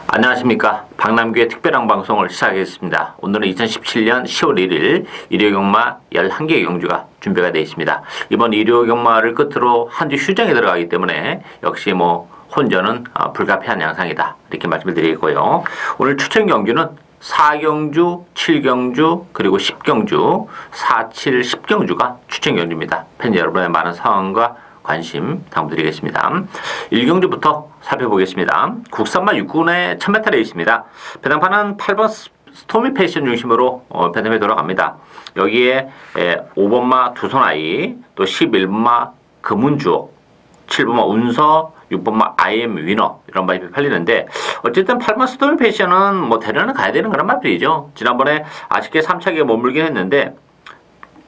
안녕하십니까. 박남규의 특별한 방송을 시작하겠습니다. 오늘은 2017년 10월 1일 일요경마 11개 경주가 준비가 되어 있습니다. 이번 일요경마를 끝으로 한 주 휴정에 들어가기 때문에 역시 혼전은 불가피한 양상이다, 이렇게 말씀을 드리겠고요. 오늘 추천 경주는 4경주, 7경주, 그리고 10경주, 4, 7, 10경주가 추천 경주입니다. 팬 여러분의 많은 사랑과 관심 당부드리겠습니다. 1경주부터 살펴보겠습니다. 국산마 6군의 1000m 레이스입니다. 배당판은 8번 스토미 패션 중심으로 배당에 돌아갑니다. 여기에 5번마 두손아이, 또 11번마 금운주옥, 7번마 운서, 6번마 IM 위너, 이런 마필이 팔리는데, 어쨌든 8번 스토미 패션은 대련을 가야 되는 그런 마필이죠. 지난번에 아쉽게 3차기에 머물긴 했는데,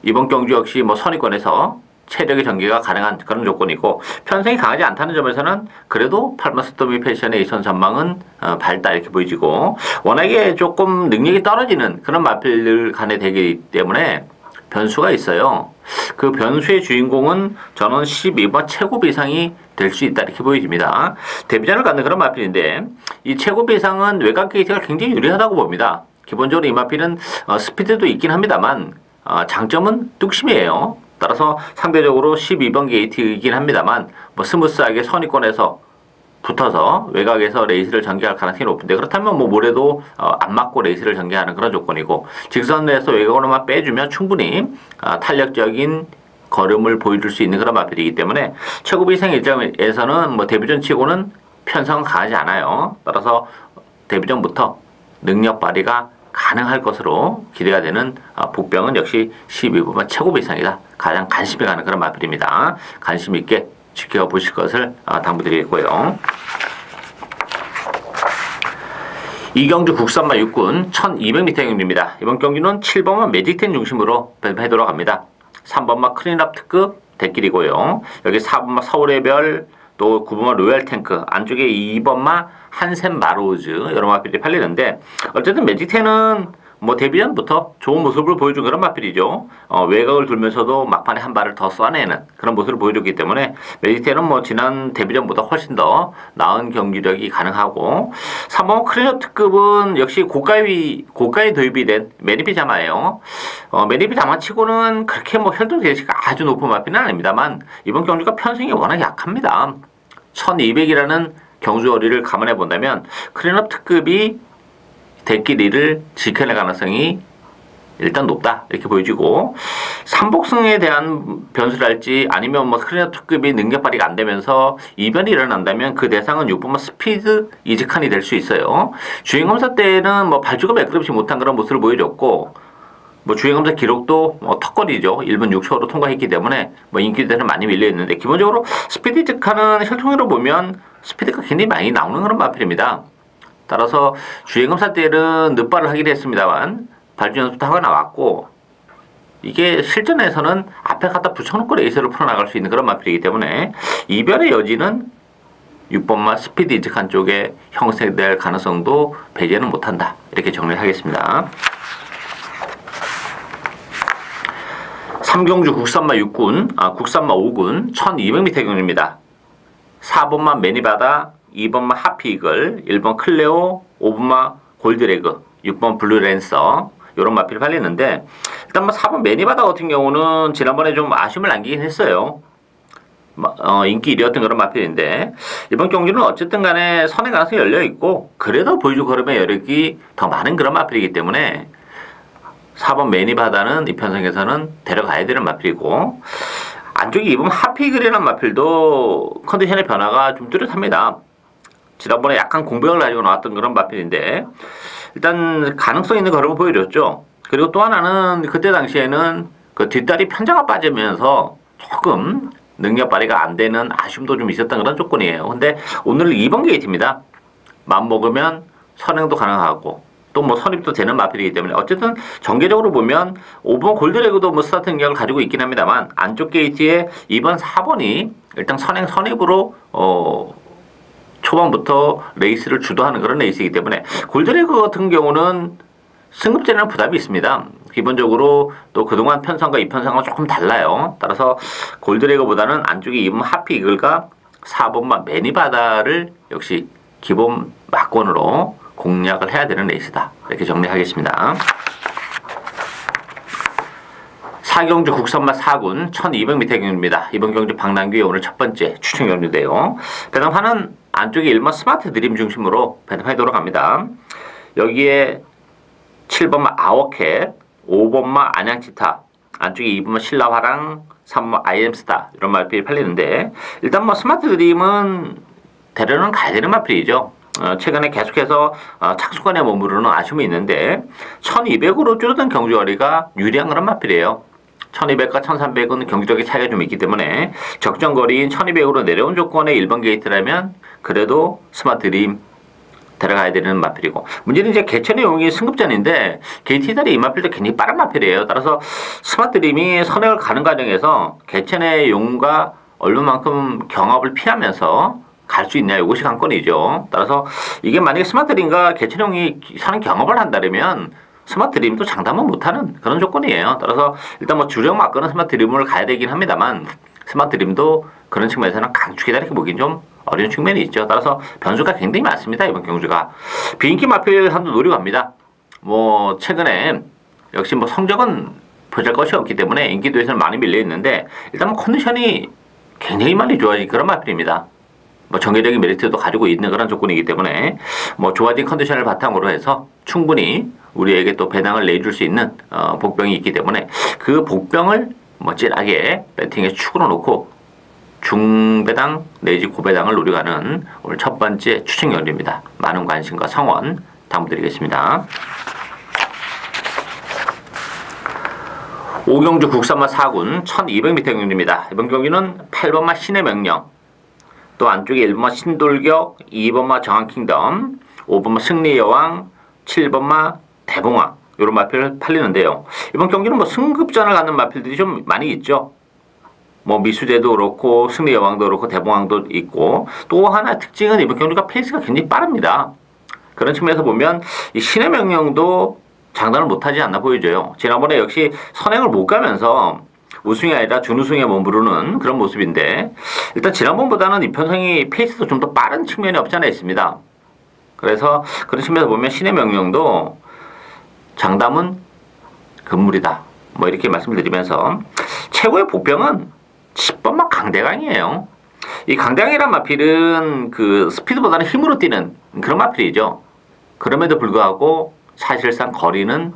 이번 경주 역시 선위권에서 체력의 전개가 가능한 그런 조건이고, 편성이 강하지 않다는 점에서는 그래도 8번 스토미 패션의 이선 전망은 밝다, 이렇게 보여지고, 워낙에 조금 능력이 떨어지는 그런 마필들 간에 되기 때문에 변수가 있어요. 그 변수의 주인공은 저는 12번 최고 비상이 될 수 있다, 이렇게 보여집니다. 데뷔전을 갖는 그런 마필인데, 이 최고 비상은 외곽 게이트가 굉장히 유리하다고 봅니다. 기본적으로 이 마필은 스피드도 있긴 합니다만 장점은 뚝심이에요. 따라서 상대적으로 12번 게이트이긴 합니다만 스무스하게 선위권에서 붙어서 외곽에서 레이스를 전개할 가능성이 높은데, 그렇다면 모래도 안 맞고 레이스를 전개하는 그런 조건이고, 직선에서 외곽으로만 빼주면 충분히 탄력적인 걸음을 보여줄 수 있는 그런 마필이기 때문에 최고 비상 일정에서는 데뷔전 치고는 편성은 강하지 않아요. 따라서 데뷔전부터 능력 발휘가 가능할 것으로 기대가 되는 복병은 역시 12번만 최고 비상이다. 가장 관심이 가는 그런 마필입니다. 관심 있게 지켜보실 것을 당부드리겠고요. 이경주 국산마 6군 1200m 경주입니다. 이번 경주는 7번마 매직텐 중심으로 배도록 갑니다. 3번마 크린랍 특급 대길이고요. 여기 4번마 서울의 별, 또 9번마 로얄 탱크, 안쪽에 2번마 한샘 마로즈, 여러 마필이 팔리는데, 어쨌든 매직텐은 데뷔전부터 좋은 모습을 보여준 그런 마필이죠. 외곽을 돌면서도 막판에 한 발을 더 쏴내는 그런 모습을 보여줬기 때문에 매직텐은 지난 데뷔전보다 훨씬 더 나은 경기력이 가능하고, 3번 크리너 특급은 역시 고가에 도입이 된 매니피 자마예요. 매니피 자마치고는 그렇게 혈통 대시가 아주 높은 마필은 아닙니다만 이번 경주가 편성이 워낙 약합니다. 1200이라는 경주거리를 감안해 본다면 크리너 특급이 대끼리를 지켜낼 가능성이 일단 높다, 이렇게 보여지고, 삼복승에 대한 변수랄지 아니면 크리너 특급이 능력 발휘가 안 되면서 이변이 일어난다면 그 대상은 6번마 스피드 이즈칸이 될 수 있어요. 주행검사 때는 발주가 매끄럽지 못한 그런 모습을 보여줬고, 주행검사 기록도 턱걸이죠. 1분 6초로 통과했기 때문에 인기대는 많이 밀려있는데, 기본적으로 스피드 이즈칸은 혈통으로 보면 스피드가 굉장히 많이 나오는 그런 마필입니다. 따라서 주행검사 때는 늦발을 하긴 했습니다만 발주 연습도 하고 나왔고, 이게 실전에서는 앞에 갖다 붙여놓고 레이스를 풀어나갈 수 있는 그런 마필이기 때문에 이별의 여지는 6번마 스피드 이직한 쪽에 형성될 가능성도 배제는 못한다, 이렇게 정리를 하겠습니다. 3경주 국산마 6군, 국산마 5군 1200m 경주입니다. 4번마 매니바다, 2번마 하피이글, 1번 클레오, 5번마 골드레그, 6번 블루랜서, 요런 마필이 팔리는데, 일단 4번 매니바다 같은 경우는 지난번에 좀 아쉬움을 남기긴 했어요. 인기 1위였던 그런 마필인데, 이번 경기는 어쨌든 간에 선행 가능성이 열려있고, 그래도 보여줄 걸음의 여력이 더 많은 그런 마필이기 때문에 4번 매니바다는 이 편성에서는 데려가야 되는 마필이고, 안쪽에 2번 하피이글이라는 마필도 컨디션의 변화가 좀 뚜렷합니다. 지난번에 약간 공백을 가지고 나왔던 그런 마필인데, 일단 가능성 있는 걸음을 보여줬죠. 그리고 또 하나는 그때 당시에는 그 뒷다리 편자가 빠지면서 조금 능력 발휘가 안 되는 아쉬움도 좀 있었던 그런 조건이에요. 근데 오늘은 2번 게이트입니다. 맘 먹으면 선행도 가능하고 또 선입도 되는 마필이기 때문에, 어쨌든 전개적으로 보면 5번 골드레그도 스타트 능력을 가지고 있긴 합니다만 안쪽 게이트에 2번, 4번이 일단 선입으로 초반부터 레이스를 주도하는 그런 레이스이기 때문에, 골드레그 같은 경우는 승급제는 부담이 있습니다. 기본적으로 또 그동안 편성과 이 편성은 조금 달라요. 따라서 골드레그보다는 안쪽에 2번 하피 이글과 4번만 매니바다를 역시 기본 막권으로 공략을 해야 되는 레이스다. 이렇게 정리하겠습니다. 4경주 국선마 4군 1200m 경주입니다. 이번 경주 박남규의 오늘 첫 번째 추천 경주인데요. 배당판은 안쪽에 1번 스마트 드림 중심으로 배당판이 돌아갑니다. 여기에 7번마 아워캣, 5번마 안양치타, 안쪽에 2번마 신라화랑, 3번마 아이엠스타 이런 마필이 팔리는데, 일단 뭐 스마트 드림은 데려는 가야 되는 마필이죠. 최근에 계속해서 착수권에 머무르는 아쉬움이 있는데 1200으로 줄어든 경주거리가 유리한 그런 마필이에요. 1200과 1300은 경주력의 차이가 좀 있기 때문에 적정거리인 1200으로 내려온 조건의 1번 게이트라면 그래도 스마트 드림 데려가야 되는 마필이고, 문제는 이제 개천의 용이 승급전인데 게이트 이달이 이 마필도 굉장히 빠른 마필이에요. 따라서 스마트 드림이 선행을 가는 과정에서 개천의 용과 얼마만큼 경합을 피하면서 갈 수 있냐, 이것이 관건이죠. 따라서 이게 만약에 스마트 드림과 개천의 용이 사는 경합을 한다면 스마트 드림도 장담은 못하는 그런 조건이에요. 따라서 일단 뭐 주력 막거는 스마트 드림을 가야 되긴 합니다만, 스마트 드림도 그런 측면에서는 강축이다 이렇게 보긴 좀 어려운 측면이 있죠. 따라서 변수가 굉장히 많습니다. 이번 경주가 비인기 마필 한도 노리고 갑니다. 뭐 최근에 역시 뭐 성적은 보잘 것이 없기 때문에 인기도에서는 많이 밀려 있는데, 일단 뭐 컨디션이 굉장히 많이 좋아진 그런 마필입니다. 뭐 정계적인 메리트도 가지고 있는 그런 조건이기 때문에 뭐 좋아진 컨디션을 바탕으로 해서 충분히 우리에게 또 배당을 내줄 수 있는 복병이 있기 때문에 그 복병을 멋진하게 배팅에 축으로 놓고 중배당 내지 고배당을 노려가는 오늘 첫 번째 추천 경주입니다. 많은 관심과 성원 당부드리겠습니다. 5경주 국선마 4군 1200m 경주입니다. 이번 경기는 8번마 신의 명령, 또 안쪽에 1번마 신돌격, 2번마 정한킹덤, 5번마 승리여왕, 7번마 대봉왕 이런 마필을 팔리는데요. 이번 경기는 뭐 승급전을 갖는 마필들이 좀 많이 있죠. 뭐 미수제도 그렇고 승리여왕도 그렇고 대봉왕도 있고, 또 하나 특징은 이번 경기가 페이스가 굉장히 빠릅니다. 그런 측면에서 보면 이 신의 명령도 장담을 못하지 않나 보여져요. 지난번에 역시 선행을 못 가면서 우승이 아니라 준우승에 머무르는 그런 모습인데, 일단 지난번보다는 이 편성이 페이스도 좀 더 빠른 측면이 없지 않아 있습니다. 그래서 그런 측면에서 보면 신의 명령도 장담은 금물이다, 뭐 이렇게 말씀드리면서 최고의 복병은 10번마 강대강이에요. 이 강대강이란 마필은 그 스피드보다는 힘으로 뛰는 그런 마필이죠. 그럼에도 불구하고 사실상 거리는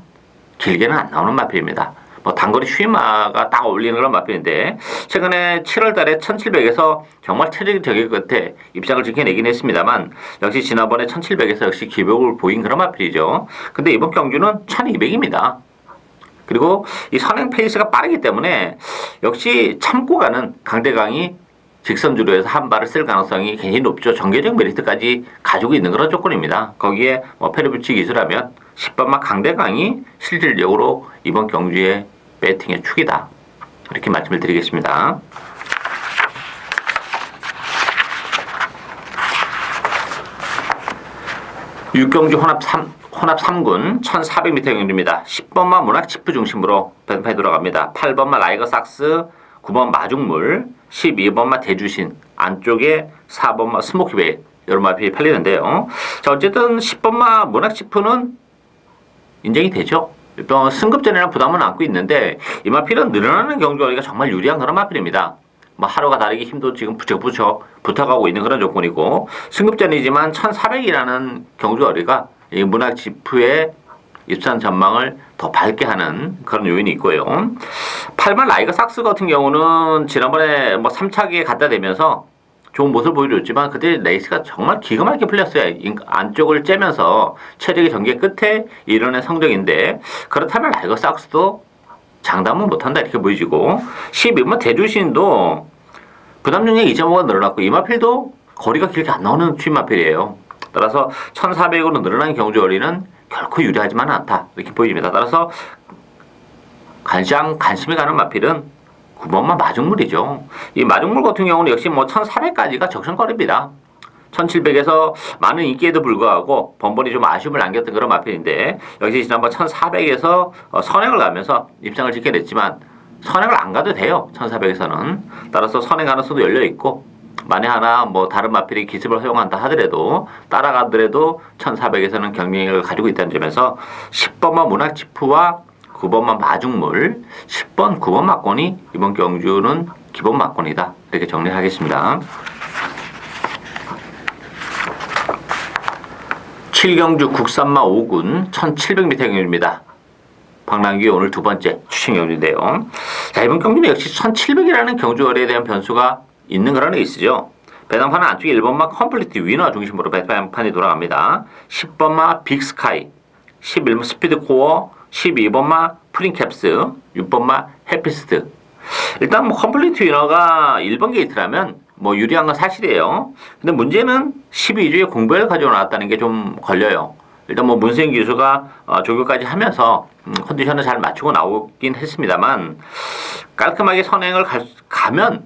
길게는 안 나오는 마필입니다. 뭐 단거리 슈이마가 딱 어울리는 그런 마필인데, 최근에 7월 달에 1700에서 정말 체력이 저기 끝에 입장을 지켜내긴 했습니다만, 역시 지난번에 1700에서 역시 기복을 보인 그런 마필이죠. 근데 이번 경주는 1200입니다. 그리고 이 선행 페이스가 빠르기 때문에 역시 참고 가는 강대강이 직선주로 해서 한 발을 쓸 가능성이 굉장히 높죠. 전개적 메리트까지 가지고 있는 그런 조건입니다. 거기에 뭐 페르비치 기술하면 10번마 강대강이 실질적으로 이번 경주의 배팅의 축이다, 이렇게 말씀을 드리겠습니다. 육경주 혼합 3군 1400m 경주입니다. 10번마 문학치프 중심으로 배팅판이 돌아갑니다. 8번마 라이거 삭스, 9번 마중물, 12번마 대주신, 안쪽에 4번마 스모키베이 이런 마필이 팔리는데요. 자, 어쨌든 10번마 문학치프는 인정이 되죠. 또 승급전이라는 부담은 안고 있는데, 이 마필은 늘어나는 경주거리가 정말 유리한 그런 마필입니다. 뭐 하루가 다르게 힘도 지금 부쩍부쩍 붙어가고 있는 그런 조건이고, 승급전이지만 1400이라는 경주거리가 이 문학치프의 입산 전망을 더 밝게 하는 그런 요인이 있고요. 8번 라이거 삭스 같은 경우는 지난번에 뭐 3차기에 갖다 대면서 좋은 모습을 보여줬지만 그때 레이스가 정말 기가 막히게 풀렸어요. 안쪽을 째면서 체력의 전개 끝에 이뤄낸 성적인데, 그렇다면 라이거 삭스도 장담은 못한다 이렇게 보여지고, 12번 대주신도 부담 중에 2.5가 늘어났고, 이 마필도 거리가 길게 안 나오는 추임 마필이에요. 따라서 1400으로 늘어난 경주거리는 결코 유리하지만 않다 이렇게 보여집니다. 따라서 가장 관심이 가는 마필은 9번마 마중물이죠. 이 마중물 같은 경우는 역시 뭐 1400까지가 적성거리입니다. 1700에서 많은 인기에도 불구하고 번번이 좀 아쉬움을 남겼던 그런 마필인데, 역시 지난번 1400에서 선행을 가면서 입장을 지켜냈지만 선행을 안 가도 돼요. 1400에서는. 따라서 선행 가능성도 열려있고, 만에 하나 뭐 다른 마필이 기습을 허용한다 하더라도 따라가더라도 1400에서는 경쟁력을 가지고 있다는 점에서 10번마 문학지푸와 9번마 마중물, 10번, 9번 막권이 이번 경주는 기본 막권이다. 이렇게 정리하겠습니다. 7경주 국산마 5군 1700m 경주입니다. 박남규 오늘 두 번째 추천 경주인데요. 자, 이번 경주는 역시 1700이라는 경주거리에 대한 변수가 있는 거라는 레이스죠. 배당판은 안쪽에 1번마 컴플리트 위너 중심으로 배당판이 돌아갑니다. 10번마 빅스카이, 11번 스피드코어, 12번마 프린캡스, 6번마 해피스트. 일단 뭐 컴플리트 위너가 1번 게이트라면 뭐 유리한 건 사실이에요. 근데 문제는 12주에 공백을 가지고 나왔다는 게 좀 걸려요. 일단 뭐 문세인 기수가 조교까지 하면서 컨디션을 잘 맞추고 나오긴 했습니다만 깔끔하게 선행을 가면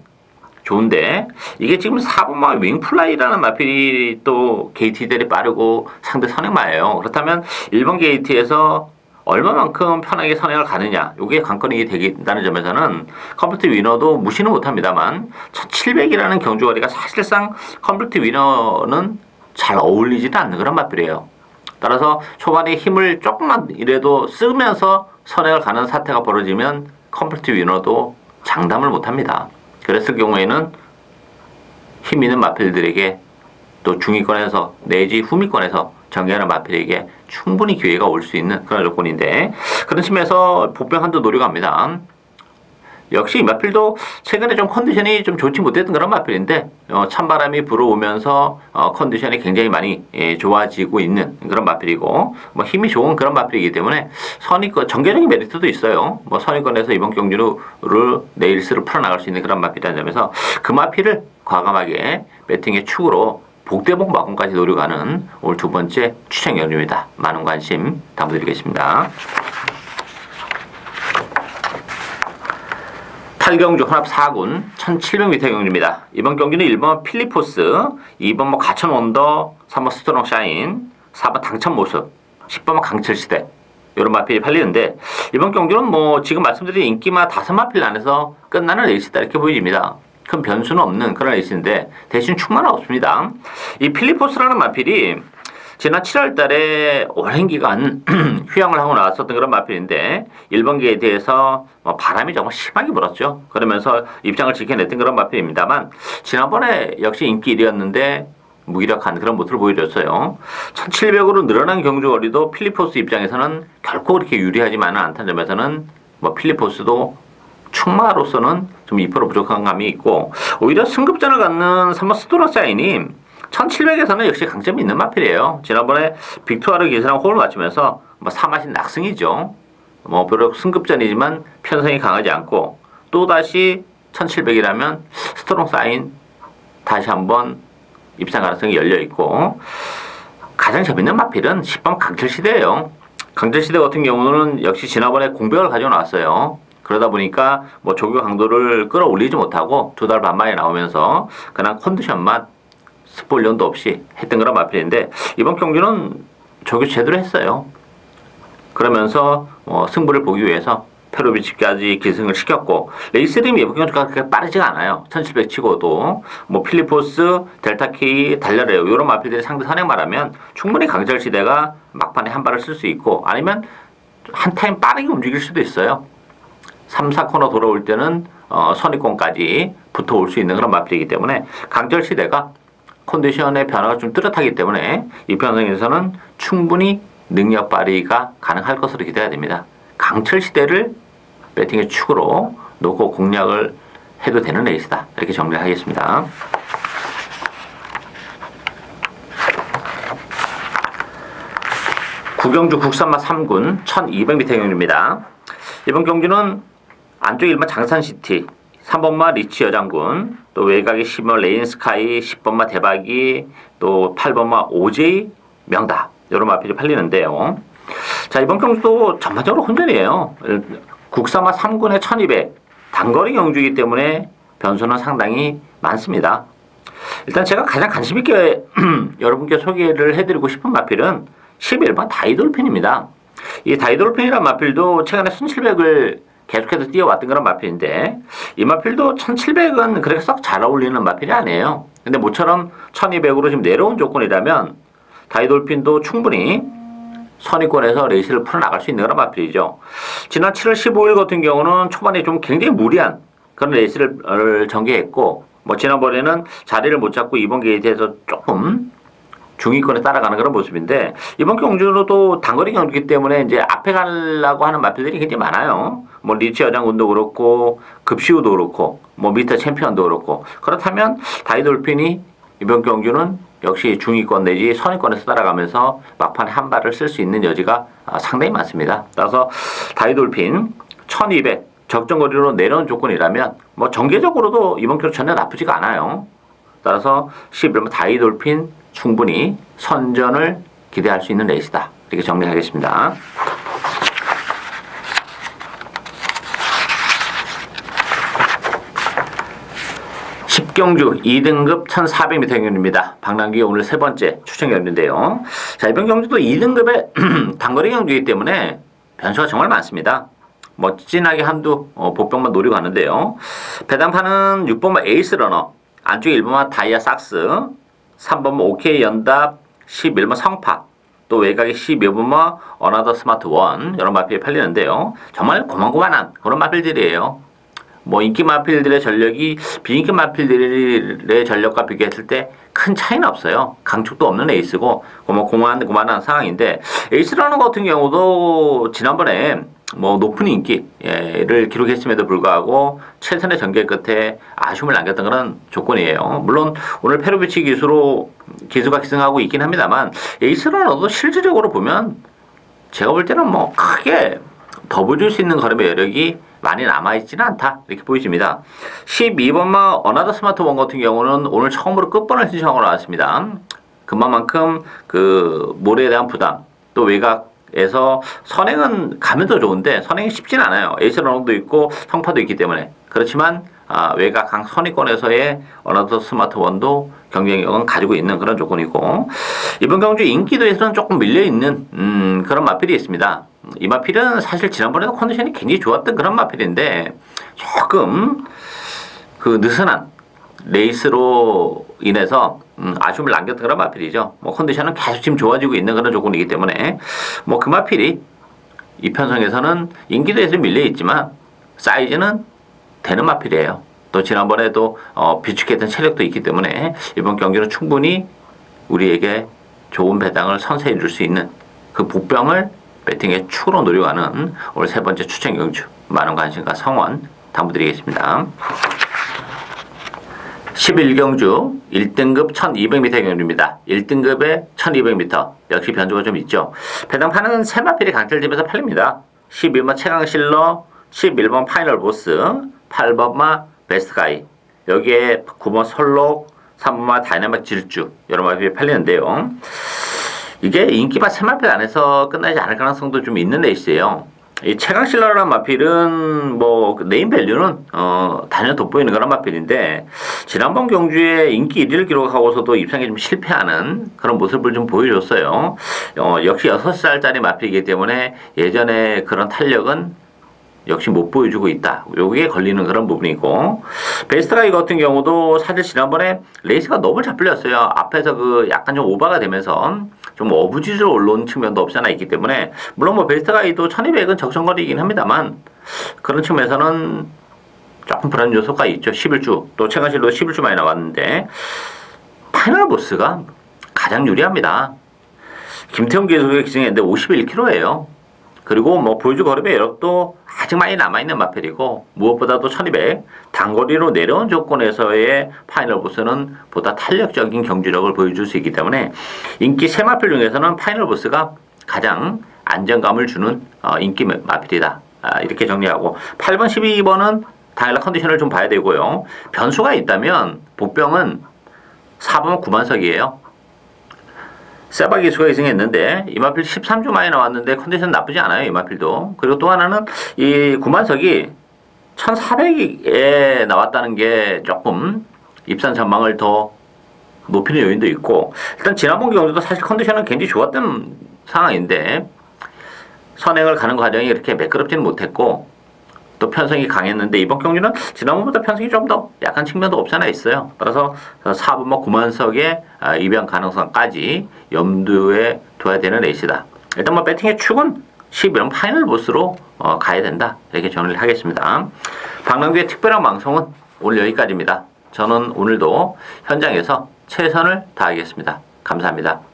좋은데 이게 지금 4번마 윙플라이라는 마필이 또 게이트들이 빠르고 상대 선행마예요. 그렇다면 1번 게이트에서 얼마만큼 편하게 선행을 가느냐 이게 관건이 되긴다는 점에서는 컴플리트 위너도 무시는 못합니다만 1700이라는 경주거리가 사실상 컴플리트 위너는 잘 어울리지도 않는 그런 마필이에요. 따라서 초반에 힘을 조금만 이래도 쓰면서 선행을 가는 사태가 벌어지면 컴플리트 위너도 장담을 못합니다. 그랬을 경우에는 힘 있는 마필들에게 또 중위권에서 내지 후미권에서 전개하는 마필에게 충분히 기회가 올 수 있는 그런 조건인데 그런 측면에서 복병 한도 노려갑니다. 역시 이 마필도 최근에 좀 컨디션이 좀 좋지 못했던 그런 마필인데 찬바람이 불어오면서 컨디션이 굉장히 많이 좋아지고 있는 그런 마필이고 뭐 힘이 좋은 그런 마필이기 때문에 선의권 전개적인 메리트도 있어요. 뭐 선의권에서 이번 경주를 네일스를 풀어나갈 수 있는 그런 마필이라는 점에서 그 마필을 과감하게 배팅의 축으로 복대복 막공까지 노려가는 오늘 두 번째 추천 경주입니다. 많은 관심 당부드리겠습니다. 8경주 혼합 4군 1700m 경주입니다. 이번 경기는 1번 필리포스, 2번 뭐 가천 원더, 3번 스트롱 샤인, 4번 당천 모습, 10번 강철시대 이런 마필이 팔리는데 이번 경주는 뭐 지금 말씀드린 인기마 5마필 안에서 끝나는 레이스다 이렇게 보입니다. 큰 변수는 없는 그런 레이스인데 대신 충만은 없습니다. 이 필리포스라는 마필이 지난 7월 달에 오랜 기간 휴양을 하고 나왔었던 그런 마필인데 1번 게이트에서 바람이 정말 심하게 불었죠. 그러면서 입장을 지켜냈던 그런 마필입니다만 지난번에 역시 인기 1위였는데 무기력한 그런 모습을 보여줬어요. 1700으로 늘어난 경주거리도 필리포스 입장에서는 결코 그렇게 유리하지만은 않다는 점에서는 뭐 필리포스도 충마로서는 좀 2% 부족한 감이 있고 오히려 승급전을 갖는 3번 스토너 사인이 1700에서는 역시 강점이 있는 마필이에요. 지난번에 빅투아르 기세랑 호흡을 맞추면서 뭐 사마신 낙승이죠. 뭐 비록 승급전이지만 편성이 강하지 않고 또다시 1700이라면 스트롱 사인 다시 한번 입상 가능성이 열려있고 가장 재밌는 마필은 10번 강철시대예요. 강철시대 같은 경우는 역시 지난번에 공백을 가지고 나왔어요. 그러다 보니까 뭐 조교 강도를 끌어올리지 못하고 2달 반 만에 나오면서 그냥 컨디션만 스포일런도 없이 했던 그런 마필인데 이번 경기는 조교 제대로 했어요. 그러면서 승부를 보기 위해서 페로비치까지 기승을 시켰고 레이스 림이 이번 경기가 그렇게 빠르지가 않아요. 1700 치고도 뭐 필리포스, 델타키, 달려레오 이런 마필들이 상대 선행만 하면 충분히 강철시대가 막판에 한 발을 쓸 수 있고 아니면 한 타임 빠르게 움직일 수도 있어요. 3, 4코너 돌아올 때는 선입권까지 붙어올 수 있는 그런 마필이기 때문에 강철시대가 컨디션의 변화가 좀 뚜렷하기 때문에 이 편성에서는 충분히 능력 발휘가 가능할 것으로 기대해야 됩니다. 강철시대를 배팅의 축으로 놓고 공략을 해도 되는 레이스다. 이렇게 정리를 하겠습니다. 구경주 국산마 3군 1200m 경주입니다. 이번 경주는 안쪽 1번 장산시티, 3번마 리치 여장군, 또 외곽에 10번 레인스카이, 10번마 대박이, 또 8번마 오제이 명다 이런 마필이 팔리는데요. 자, 이번 경주도 전반적으로 혼전이에요. 국산마 3군에 1200 단거리 경주이기 때문에 변수는 상당히 많습니다. 일단 제가 가장 관심 있게 여러분께 소개를 해드리고 싶은 마필은 11번 다이돌핀입니다. 이 다이돌핀이라는 마필도 최근에 1700을 계속해서 뛰어왔던 그런 마필인데 이 마필도 1700은 그렇게 썩 잘 어울리는 마필이 아니에요. 근데 모처럼 1200으로 지금 내려온 조건이라면 다이돌핀도 충분히 선위권에서 레이스를 풀어나갈 수 있는 그런 마필이죠. 지난 7월 15일 같은 경우는 초반에 좀 굉장히 무리한 그런 레이스를 전개했고 뭐 지난번에는 자리를 못 잡고 이번 게이트에서 조금 중위권에 따라가는 그런 모습인데 이번 경주로도 단거리 경주이기 때문에 이제 앞에 가려고 하는 마필들이 굉장히 많아요. 뭐 리치 여장군도 그렇고 급시우도 그렇고 뭐 미스터 챔피언도 그렇고 그렇다면 다이돌핀이 이번 경주는 역시 중위권 내지 선위권에서 따라가면서 막판에 한 발을 쓸 수 있는 여지가 상당히 많습니다. 따라서 다이돌핀 1200 적정거리로 내려온 조건이라면 뭐 정계적으로도 이번 경주 전혀 나쁘지가 않아요. 따라서 11번 다이돌핀 충분히 선전을 기대할 수 있는 레이스다. 이렇게 정리하겠습니다. 경주 2등급 1400m 경주입니다. 박남기 오늘 세 번째 추천 경주인데요. 자, 이번 경주도 2등급의 단거리 경주이기 때문에 변수가 정말 많습니다. 멋진하게 한두 보병만 노리고 가는데요. 배당판은 6번마 에이스 러너, 안쪽에 1번마 다이아 삭스, 3번마 오케이 연답, 11번 성파, 또 외곽에 12번마 어나더 스마트 원 이런 마필이 팔리는데요. 정말 고만고만한 그런 마필들이에요. 뭐 인기 마필들의 전력이 비인기 마필들의 전력과 비교했을 때 큰 차이는 없어요. 강축도 없는 에이스고 뭐 고만한 상황인데 에이스라는 것 같은 경우도 지난번에 뭐 높은 인기를 기록했음에도 불구하고 최선의 전개 끝에 아쉬움을 남겼던 그런 조건이에요. 물론 오늘 페로비치 기수가 기승하고 있긴 합니다만 에이스라는도 실질적으로 보면 제가 볼 때는 뭐 크게 더 보여줄 수 있는 걸음의 여력이 많이 남아있지는 않다. 이렇게 보여집니다. 12번마 어나더 스마트 원 같은 경우는 오늘 처음으로 끝번을 신청하고 나왔습니다. 그만큼 그 모래에 대한 부담, 또 외곽에서 선행은 가면 더 좋은데 선행이 쉽진 않아요. 에이스 러너도 있고 성파도 있기 때문에. 그렇지만 외곽 강 선위권에서의 어나더 스마트 원도 경쟁력은 가지고 있는 그런 조건이고 이번 경주 인기도에서는 조금 밀려있는 그런 마필이 있습니다. 이 마필은 사실 지난번에도 컨디션이 굉장히 좋았던 그런 마필인데 조금 그 느슨한 레이스로 인해서 아쉬움을 남겼던 그런 마필이죠. 뭐 컨디션은 계속 지금 좋아지고 있는 그런 조건이기 때문에 뭐 그 마필이 이 편성에서는 인기도에서 밀려있지만 사이즈는 되는 마필이에요. 또 지난번에도 비축했던 체력도 있기 때문에 이번 경기는 충분히 우리에게 좋은 배당을 선사해 줄 수 있는 그 복병을 배팅의 축으로 노려가는 오늘 세 번째 추천 경주 많은 관심과 성원 당부드리겠습니다. 11경주 1등급 1200m 경주입니다. 1등급에 1200m 역시 변수가 좀 있죠. 배당판은 세 마필이 강철집에서 팔립니다. 11번 최강실러, 11번 파이널 보스, 8번마 베스트가이, 여기에 9번 설록, 3번마 다이나믹 질주 여러 마필이 팔리는데요. 이게 인기바 세 마필 안에서 끝나지 않을 가능성도 좀 있는 레이스예요. 이 최강실러라는 마필은 뭐 네임 밸류는 단연 돋보이는 그런 마필인데 지난번 경주에 인기 1위를 기록하고서도 입상에 좀 실패하는 그런 모습을 좀 보여줬어요. 역시 6살짜리 마필이기 때문에 예전에 그런 탄력은 역시 못 보여주고 있다. 여기에 걸리는 그런 부분이고 베스트가이 같은 경우도 사실 지난번에 레이스가 너무 잘 풀렸어요. 앞에서 그 약간 좀 오버가 되면서 좀 어부지로 올라온 측면도 없지 않아 있기 때문에 물론 뭐 베스트가이도 1200은 적정거리이긴 합니다만 그런 측면에서는 조금 불안 요소가 있죠. 11주 또 최강실로 11주 많이 나왔는데 파이널 보스가 가장 유리합니다. 김태훈 계속의 기승했는데 51kg예요. 그리고 뭐 보여주 걸음의 여력도 아직 많이 남아있는 마필이고 무엇보다도 1200 단거리로 내려온 조건에서의 파이널 보스는 보다 탄력적인 경주력을 보여줄 수 있기 때문에 인기 세 마필 중에서는 파이널 보스가 가장 안정감을 주는 인기 마필이다. 이렇게 정리하고 8번 12번은 당일날 컨디션을 좀 봐야 되고요. 변수가 있다면 복병은 4번 9만석이에요. 세바 기수가 이승했는데 이마필 13주 만에 나왔는데 컨디션 나쁘지 않아요. 이마필도. 그리고 또 하나는 이 9만석이 1400에 나왔다는 게 조금 입산 전망을 더 높이는 요인도 있고 일단 지난번 경주도 사실 컨디션은 굉장히 좋았던 상황인데 선행을 가는 과정이 이렇게 매끄럽지는 못했고 또 편성이 강했는데 이번 경기는 지난번보다 편성이 좀 더 약한 측면도 없지 않아 있어요. 따라서 4분 뭐 9만석의 입양 가능성까지 염두에 둬야 되는 레이스다. 일단 뭐 배팅의 축은 11월 파이널 보스로 가야 된다. 이렇게 정리를 하겠습니다. 박남규의 특별한 방송은 오늘 여기까지입니다. 저는 오늘도 현장에서 최선을 다하겠습니다. 감사합니다.